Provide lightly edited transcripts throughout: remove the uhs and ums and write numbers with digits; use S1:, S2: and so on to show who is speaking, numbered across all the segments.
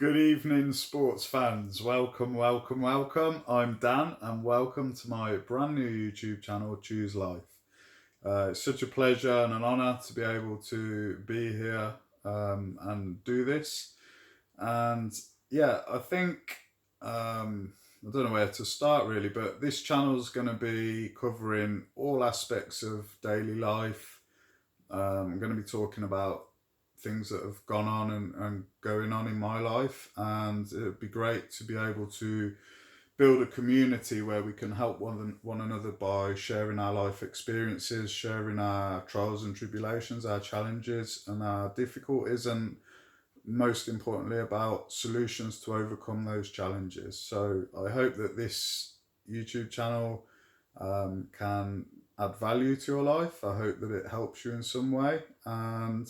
S1: Good evening, sports fans. Welcome, welcome, welcome. I'm Dan, and welcome to my brand new YouTube channel, Choose Life. It's such a pleasure and an honour to be able to be here and do this. And yeah, I think I don't know where to start really, but this channel is going to be covering all aspects of daily life. I'm going to be talking about things that have gone on and going on in my life, and it would be great to be able to build a community where we can help one another by sharing our life experiences, sharing our trials and tribulations, our challenges and our difficulties, and most importantly about solutions to overcome those challenges. So I hope that this YouTube channel can add value to your life. I hope that it helps you in some way, and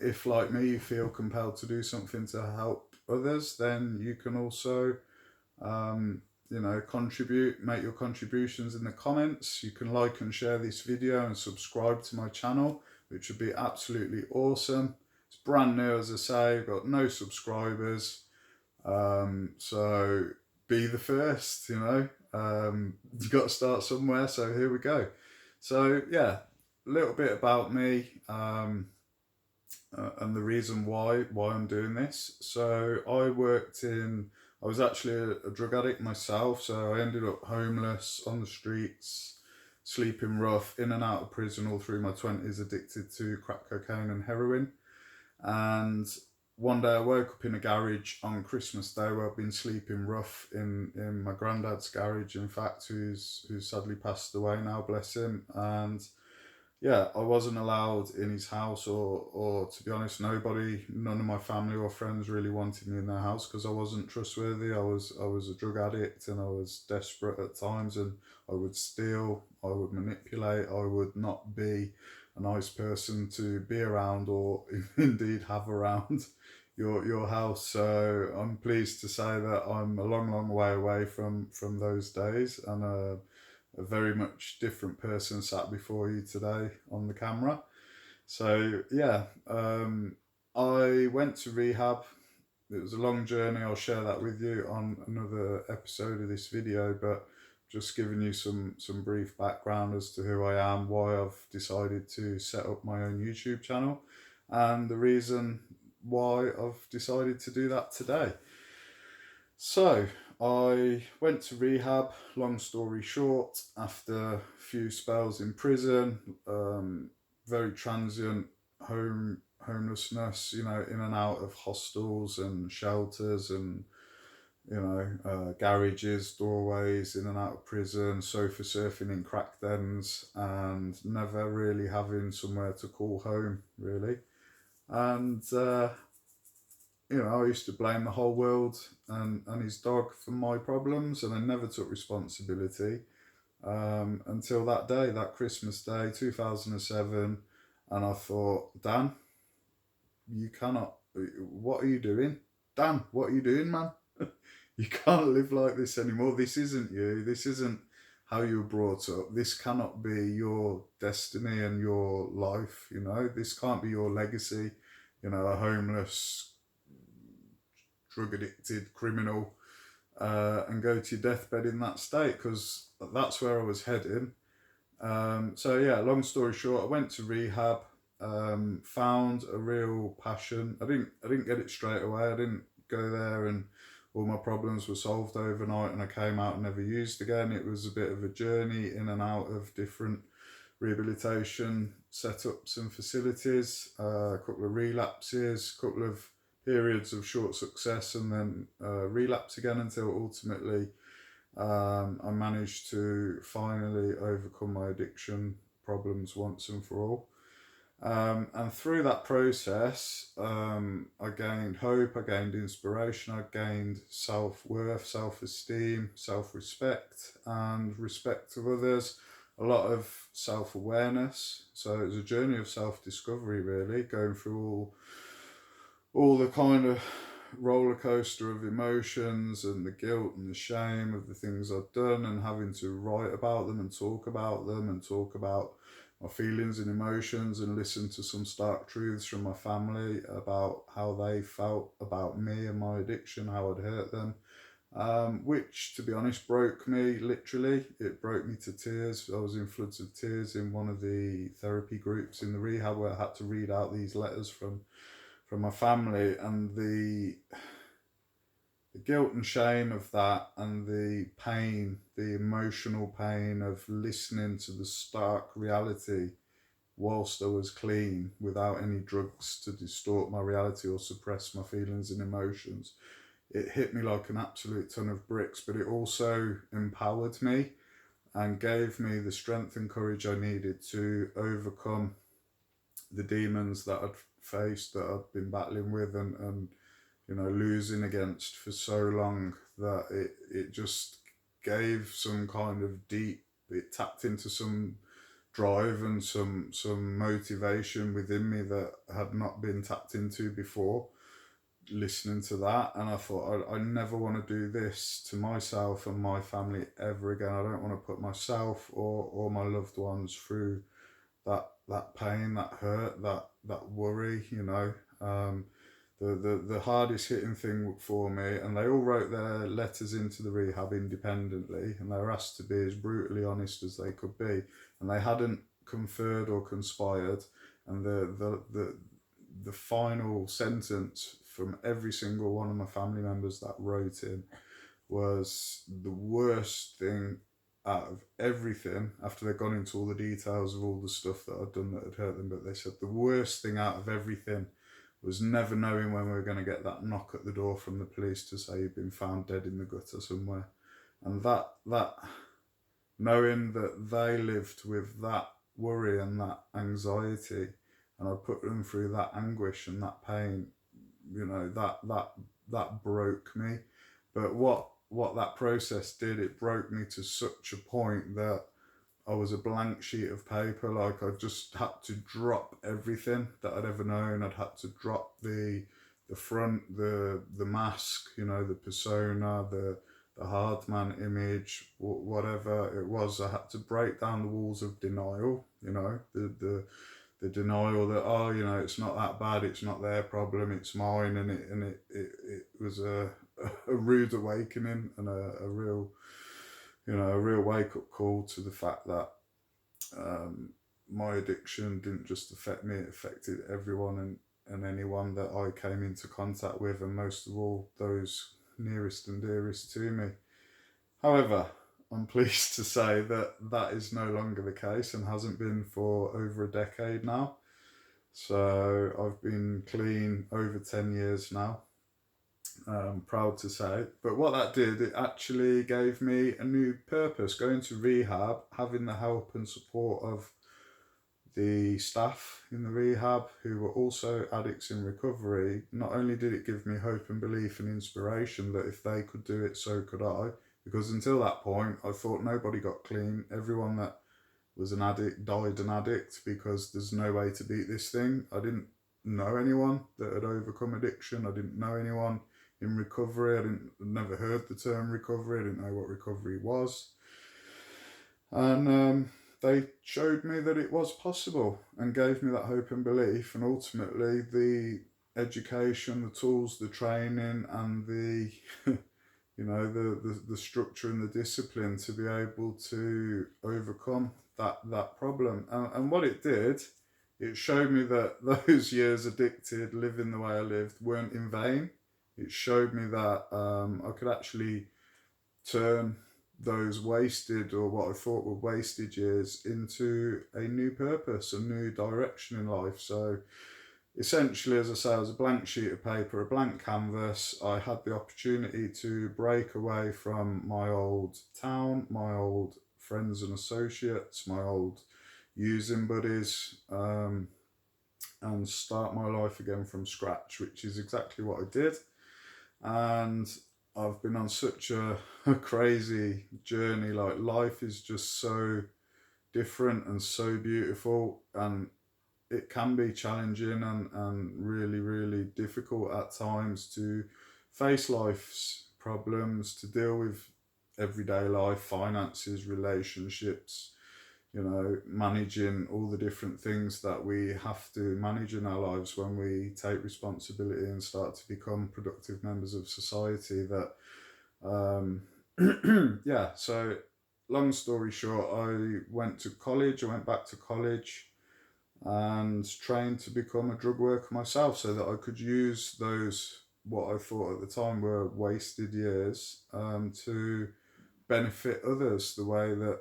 S1: if, like me, you feel compelled to do something to help others, then you can also, contribute, make your contributions in the comments. You can like and share this video and subscribe to my channel, which would be absolutely awesome. It's brand new, as I say, got no subscribers. So be the first, you got to start somewhere. So here we go. So yeah, a little bit about me. And the reason why I'm doing this. So I was actually a drug addict myself, so I ended up homeless, on the streets, sleeping rough, in and out of prison all through my 20s, addicted to crack cocaine and heroin. And one day I woke up in a garage on Christmas Day, where I've been sleeping rough in my granddad's garage, in fact, who's sadly passed away now, bless him. And yeah, I wasn't allowed in his house, or to be honest, none of my family or friends really wanted me in their house because I wasn't trustworthy. I was a drug addict, and I was desperate at times, and I would steal, I would manipulate, I would not be a nice person to be around, or indeed have around your house. So I'm pleased to say that I'm a long way away from those days, and a very much different person sat before you today on the camera. So yeah, I went to rehab. It was a long journey. I'll share that with you on another episode of this video, but just giving you some brief background as to who I am, why I've decided to set up my own YouTube channel, and the reason why I've decided to do that today. So I went to rehab, long story short, after a few spells in prison, very transient homelessness, in and out of hostels and shelters and, garages, doorways, in and out of prison, sofa surfing in crack dens, and never really having somewhere to call home, really. And I used to blame the whole world and his dog for my problems, and I never took responsibility until that day, that Christmas Day, 2007. And I thought, Dan, you cannot, what are you doing? Dan, what are you doing, man? You can't live like this anymore. This isn't you. This isn't how you were brought up. This cannot be your destiny and your life, This can't be your legacy, a homeless, drug addicted criminal, and go to your deathbed in that state, because that's where I was heading. So yeah, long story short, I went to rehab, found a real passion. I didn't get it straight away. I didn't go there and all my problems were solved overnight and I came out and never used again. It was a bit of a journey in and out of different rehabilitation setups and facilities, a couple of relapses, a couple of periods of short success, and then relapse again, until ultimately I managed to finally overcome my addiction problems once and for all. And through that process, I gained hope, I gained inspiration, I gained self-worth, self-esteem, self-respect, and respect of others, a lot of self-awareness. So it was a journey of self-discovery, really, going through all the kind of roller coaster of emotions and the guilt and the shame of the things I've done, and having to write about them and talk about my feelings and emotions and listened to some stark truths from my family about how they felt about me and my addiction, how I'd hurt them. Which, to be honest, broke me literally. It broke me to tears. I was in floods of tears in one of the therapy groups in the rehab where I had to read out these letters from my family, and the guilt and shame of that, and the pain, the emotional pain of listening to the stark reality whilst I was clean without any drugs to distort my reality or suppress my feelings and emotions. It hit me like an absolute ton of bricks, but it also empowered me and gave me the strength and courage I needed to overcome the demons that I'd faced, that I'd been battling with, and losing against for so long, that it just gave some kind of it tapped into some drive and some motivation within me that had not been tapped into before, listening to that. And I thought, I never want to do this to myself and my family ever again. I don't want to put myself or my loved ones through that pain, that hurt, that worry. The hardest hitting thing for me, and they all wrote their letters into the rehab independently, and they were asked to be as brutally honest as they could be, and they hadn't conferred or conspired. And the final sentence from every single one of my family members that wrote in was the worst thing out of everything, after they'd gone into all the details of all the stuff that I'd done that had hurt them. But they said the worst thing out of everything was never knowing when we were going to get that knock at the door from the police to say you'd been found dead in the gutter somewhere. And that knowing that they lived with that worry and that anxiety, and I put them through that anguish and that pain, that broke me. But what that process did, it broke me to such a point that I was a blank sheet of paper. Like, I just had to drop everything that I'd ever known. I'd had to drop the front, the mask, the persona, the hard man image, whatever it was. I had to break down the walls of denial. The denial that, it's not that bad, it's not their problem, it's mine. And it was a rude awakening and a real wake up call to the fact that my addiction didn't just affect me, it affected everyone and anyone that I came into contact with, and most of all those nearest and dearest to me. However, I'm pleased to say that is no longer the case, and hasn't been for over a decade now. So I've been clean over 10 years now. Proud to say. But what that did, it actually gave me a new purpose. Going to rehab, having the help and support of the staff in the rehab who were also addicts in recovery, not only did it give me hope and belief and inspiration that if they could do it, so could I. Because until that point, I thought nobody got clean. Everyone that was an addict died an addict, because there's no way to beat this thing. I didn't know anyone that had overcome addiction. I didn't know anyone in recovery. I'd never heard the term recovery. I didn't know what recovery was. And they showed me that it was possible and gave me that hope and belief. And ultimately, the education, the tools, the training, and the the structure and the discipline to be able to overcome that problem. And what it did, it showed me that those years addicted, living the way I lived, weren't in vain. It showed me that I could actually turn those wasted, or what I thought were wasted years, into a new purpose, a new direction in life. So essentially, as I say, I was a blank sheet of paper, a blank canvas. I had the opportunity to break away from my old town, my old friends and associates, my old using buddies, and start my life again from scratch, which is exactly what I did. And I've been on such a crazy journey. Like, life is just so different and so beautiful, and it can be challenging and really, really difficult at times to face life's problems, to deal with everyday life, finances, relationships, you know, managing all the different things that we have to manage in our lives when we take responsibility and start to become productive members of society. That, um, yeah, so long story short, I went to college, I went back to college and trained to become a drug worker myself so that I could use those, what I thought at the time were wasted years, to benefit others the way that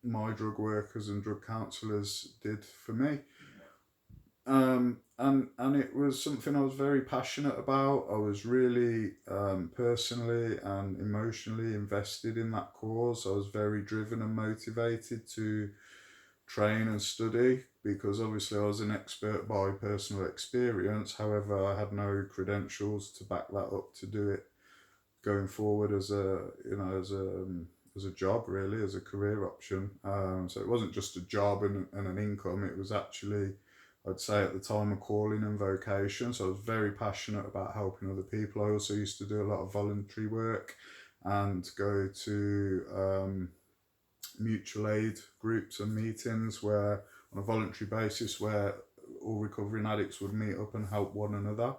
S1: my drug workers and drug counsellors did for me. And it was something I was very passionate about. I was really personally and emotionally invested in that cause. I was very driven and motivated to train and study because obviously I was an expert by personal experience. However, I had no credentials to back that up to do it going forward as a, you know, as a job, really, as a career option. So it wasn't just a job and an income. It was actually, I'd say at the time, a calling and vocation. So I was very passionate about helping other people. I also used to do a lot of voluntary work and go to mutual aid groups and meetings where, on a voluntary basis, where all recovering addicts would meet up and help one another.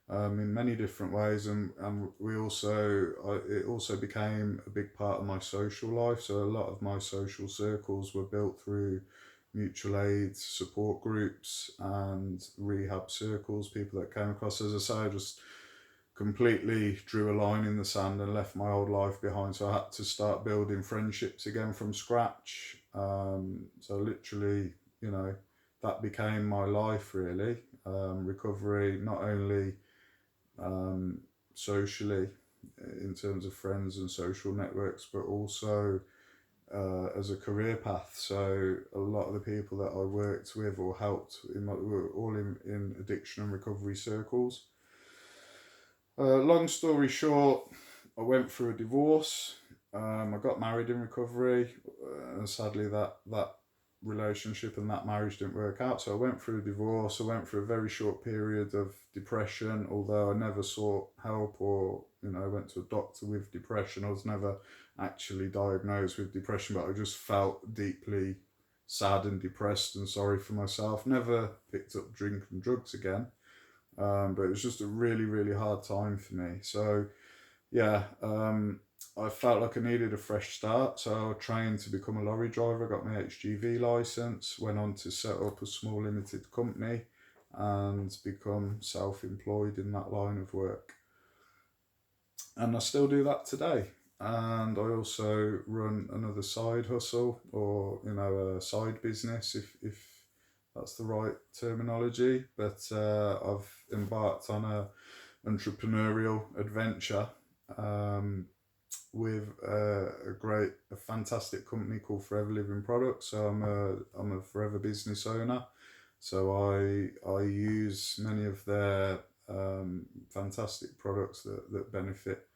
S1: In many different ways, and we also, it also became a big part of my social life. So a lot of my social circles were built through mutual aid support groups and rehab circles. People that came across, as I say, I just completely drew a line in the sand and left my old life behind. So I had to start building friendships again from scratch. So literally, you know, that became my life, really. Recovery, not only socially in terms of friends and social networks, but also as a career path. So a lot of the people that I worked with or helped were all in addiction and recovery circles. Long story short, I went through a divorce. I got married in recovery, and sadly that relationship and that marriage didn't work out. So I went through a divorce. I went through a very short period of depression, although I never sought help or, you know, I went to a doctor with depression. I was never actually diagnosed with depression, but I just felt deeply sad and depressed and sorry for myself. Never picked up drink and drugs again. But it was just a really, really hard time for me. So, yeah, I felt like I needed a fresh start. So I trained to become a lorry driver, got my HGV license, went on to set up a small limited company and become self-employed in that line of work. And I still do that today. And I also run another side hustle, or, you know, a side business, if that's the right terminology. But I've embarked on a entrepreneurial adventure with a fantastic company called Forever Living Products. So I'm a forever business owner. So I use many of their fantastic products that benefit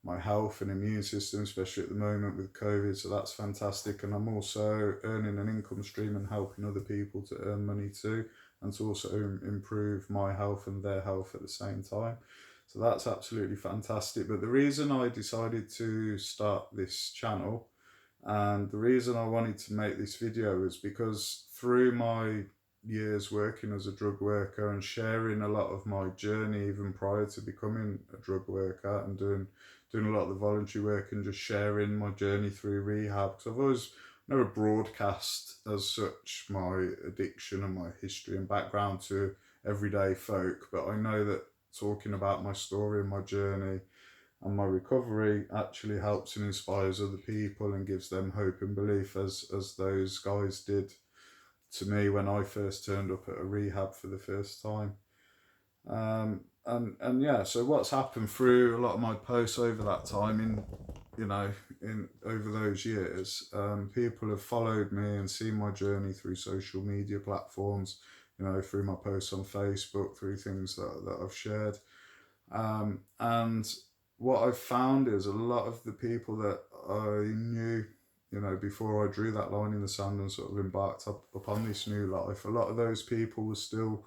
S1: my health and immune system, especially at the moment with COVID. So that's fantastic. And I'm also earning an income stream and helping other people to earn money too, and to also improve my health and their health at the same time. So that's absolutely fantastic. But the reason I decided to start this channel and the reason I wanted to make this video is because through my years working as a drug worker and sharing a lot of my journey even prior to becoming a drug worker, and doing a lot of the voluntary work and just sharing my journey through rehab, because I've always never broadcast as such my addiction and my history and background to everyday folk, but I know that talking about my story and my journey and my recovery actually helps and inspires other people and gives them hope and belief, as those guys did to me when I first turned up at a rehab for the first time. And yeah, so what's happened through a lot of my posts over that time, in over those years, people have followed me and seen my journey through social media platforms, you know, through my posts on Facebook, through things that I've shared. And what I've found is a lot of the people that I knew, you know, before I drew that line in the sand and sort of embarked upon this new life, a lot of those people were still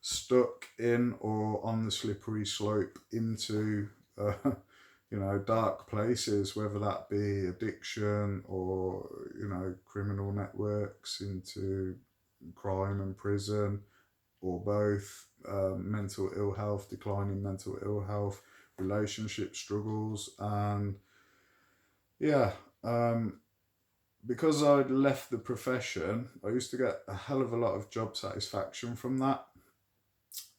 S1: stuck in or on the slippery slope into dark places, whether that be addiction or, criminal networks into crime and prison, or both, mental ill health, declining mental ill health, relationship struggles. And yeah, because I'd left the profession, I used to get a hell of a lot of job satisfaction from that,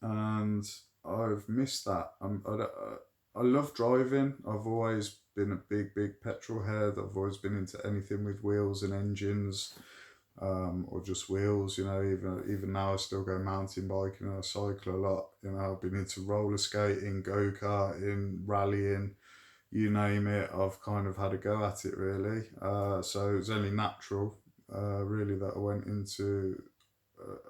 S1: and I've missed that. I love driving. I've always been a big petrol head. I've always been into anything with wheels and engines, or just wheels. Even now I still go mountain biking and I cycle a lot. I've been into roller skating, go karting, rallying, you name it. I've kind of had a go at it really. So it was only natural, really, that I went into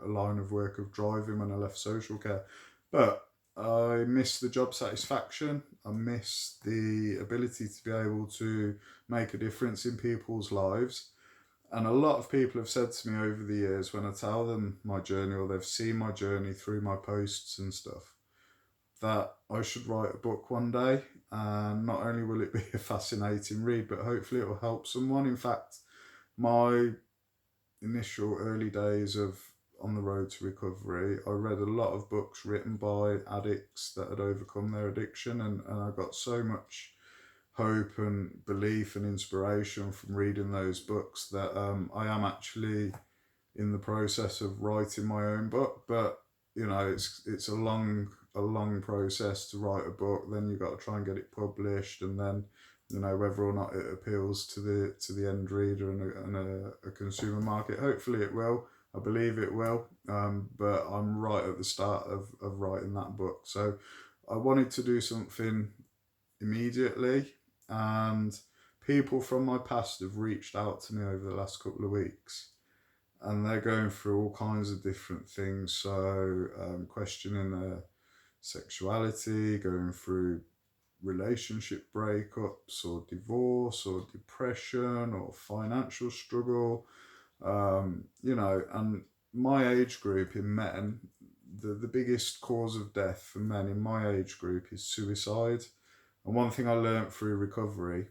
S1: a line of work of driving when I left social care. But I miss the job satisfaction. I miss the ability to be able to make a difference in people's lives. And a lot of people have said to me over the years, when I tell them my journey, or they've seen my journey through my posts and stuff, that I should write a book one day. And not only will it be a fascinating read, but hopefully it will help someone. In fact, my initial early days of on the road to recovery, I read a lot of books written by addicts that had overcome their addiction, and I got so much hope and belief and inspiration from reading those books that, I am actually in the process of writing my own book. But it's a long process to write a book. Then you've got to try and get it published, and then whether or not it appeals to the end reader and a consumer market. Hopefully it will. I believe it will. But I'm right at the start of writing that book, so I wanted to do something immediately. And people from my past have reached out to me over the last couple of weeks, and they're going through all kinds of different things. So, questioning their sexuality, going through relationship breakups or divorce or depression or financial struggle, and my age group in men, the biggest cause of death for men in my age group is suicide. And one thing I learnt through recovery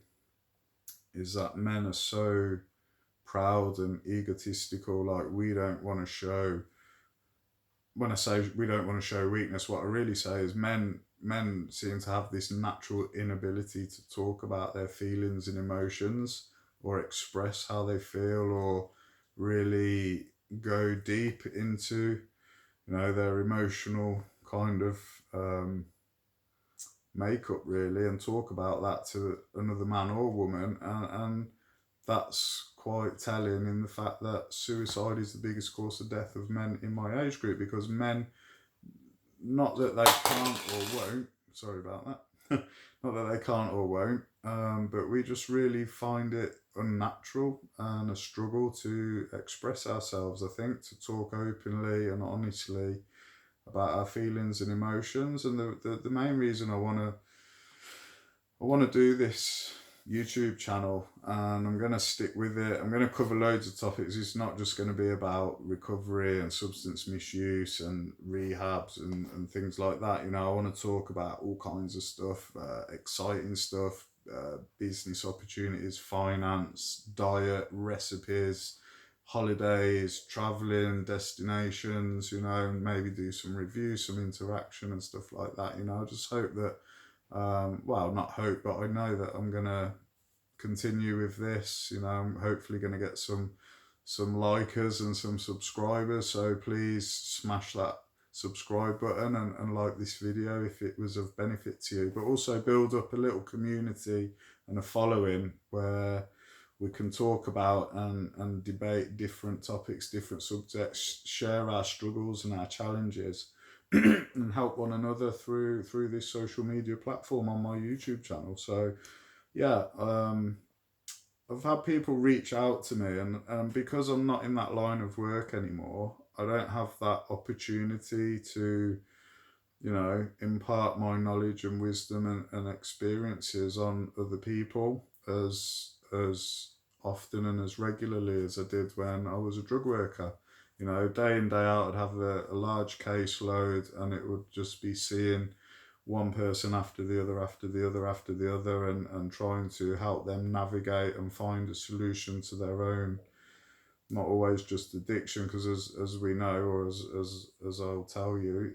S1: is that men are so proud and egotistical. Like, we don't want to show, when I say we don't want to show weakness, what I really say is men seem to have this natural inability to talk about their feelings and emotions, or express how they feel, or really go deep into their emotional kind of, makeup, really, and talk about that to another man or woman. And that's quite telling in the fact that suicide is the biggest cause of death of men in my age group, because men, not that they can't or won't, sorry about that, not that they can't or won't, but we just really find it unnatural and a struggle to express ourselves, I think, to talk openly and honestly about our feelings and emotions. And the main reason I want to do this YouTube channel, and I'm going to stick with it. I'm going to cover loads of topics. It's not just going to be about recovery and substance misuse and rehabs and things like that. I want to talk about all kinds of stuff, exciting stuff, business opportunities, finance, diet, recipes, holidays, traveling, destinations, maybe do some reviews, some interaction and stuff like that. I just hope that, well, not hope, but I know that I'm gonna continue with this. I'm hopefully gonna get some likers and some subscribers. So please smash that subscribe button and like this video if it was of benefit to you. But also build up a little community and a following where we can talk about and debate different topics, different subjects, share our struggles and our challenges, and help one another through this social media platform on my YouTube channel. So yeah, I've had people reach out to me, and because I'm not in that line of work anymore, I don't have that opportunity to impart my knowledge and wisdom and experiences on other people as often and as regularly as I did when I was a drug worker. Day in, day out, I'd have a large caseload, and it would just be seeing one person after the other, after the other, after the other, and trying to help them navigate and find a solution to their own, not always just addiction, because as we know, or as I'll tell you,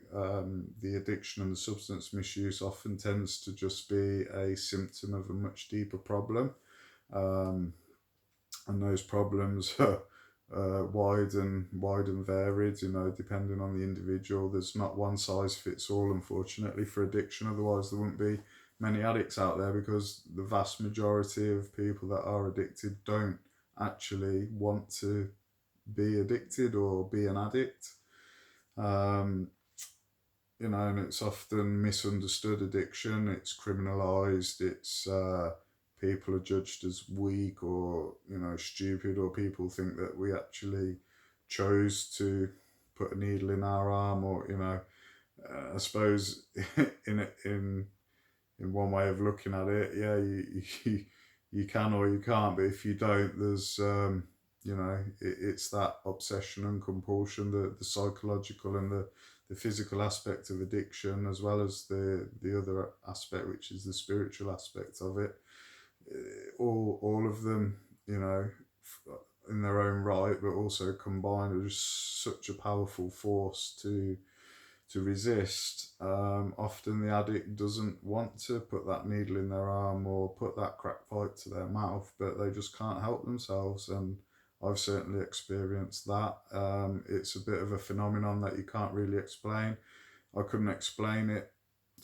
S1: the addiction and the substance misuse often tends to just be a symptom of a much deeper problem. And those problems are wide and varied, depending on the individual. There's not one size fits all, unfortunately, for addiction. Otherwise there wouldn't be many addicts out there, because the vast majority of people that are addicted don't actually want to be addicted or be an addict. And it's often misunderstood addiction. It's criminalized. It's people are judged as weak or stupid, or people think that we actually chose to put a needle in our arm, or I suppose in one way of looking at it, yeah, you can or you can't, but if you don't, there's it's that obsession and compulsion, the psychological and the physical aspect of addiction, as well as the other aspect, which is the spiritual aspect of it. All of them, in their own right, but also combined, are just such a powerful force to resist. Often the addict doesn't want to put that needle in their arm or put that crack pipe to their mouth, but they just can't help themselves, and I've certainly experienced that. It's a bit of a phenomenon that you can't really explain. I couldn't explain it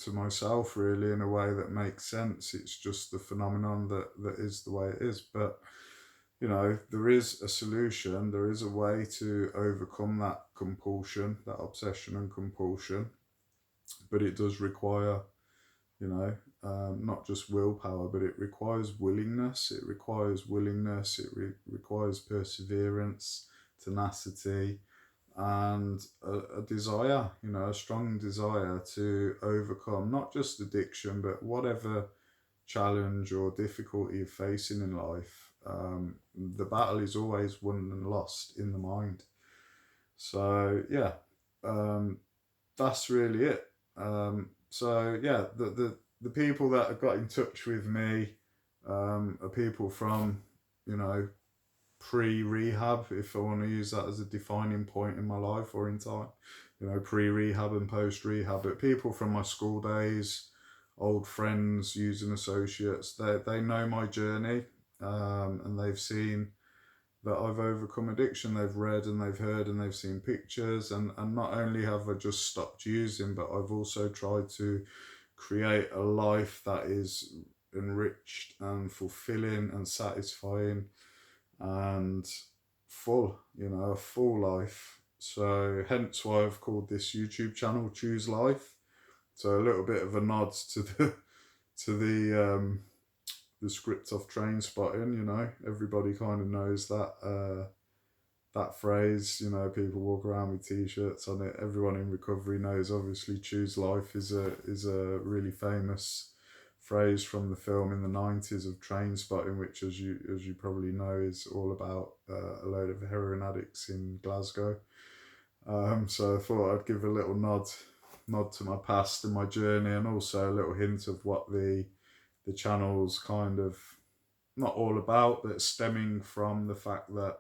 S1: to myself really in a way that makes sense. It's just the phenomenon that is the way it is. But there is a solution. There is a way to overcome that compulsion, that obsession and compulsion. But it does require, not just willpower, but it requires willingness. It requires willingness. It requires perseverance, tenacity, and a desire, a strong desire to overcome not just addiction, but whatever challenge or difficulty you're facing in life. The battle is always won and lost in the mind. So yeah, that's really it. So yeah, the people that have got in touch with me are people from, pre-rehab, if I want to use that as a defining point in my life or in time, pre-rehab and post-rehab, but people from my school days, old friends, using associates, they know my journey, and they've seen that I've overcome addiction. They've read and they've heard and they've seen pictures, and not only have I just stopped using, but I've also tried to create a life that is enriched and fulfilling and satisfying and full, a full life. So hence why I've called this YouTube channel Choose Life. So a little bit of a nod to the script of Train Spotting. Everybody kind of knows that that phrase. People walk around with t-shirts on it. Everyone in recovery knows, obviously, Choose Life is a really famous phrase from the film in the 90s of Train Spotting, which, as you probably know, is all about a load of heroin addicts in Glasgow. So I thought I'd give a little nod to my past and my journey, and also a little hint of what the channel's kind of not all about, but stemming from the fact that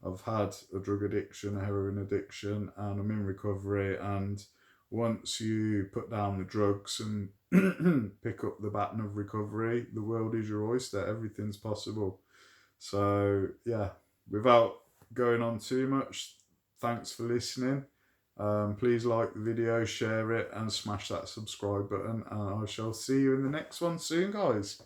S1: I've had a drug addiction, a heroin addiction, and I'm in recovery. And once you put down the drugs and pick up the baton of recovery, the world is your oyster. Everything's possible. So yeah, without going on too much, thanks for listening. Please like the video, share it, and smash that subscribe button. And I shall see you in the next one soon, guys.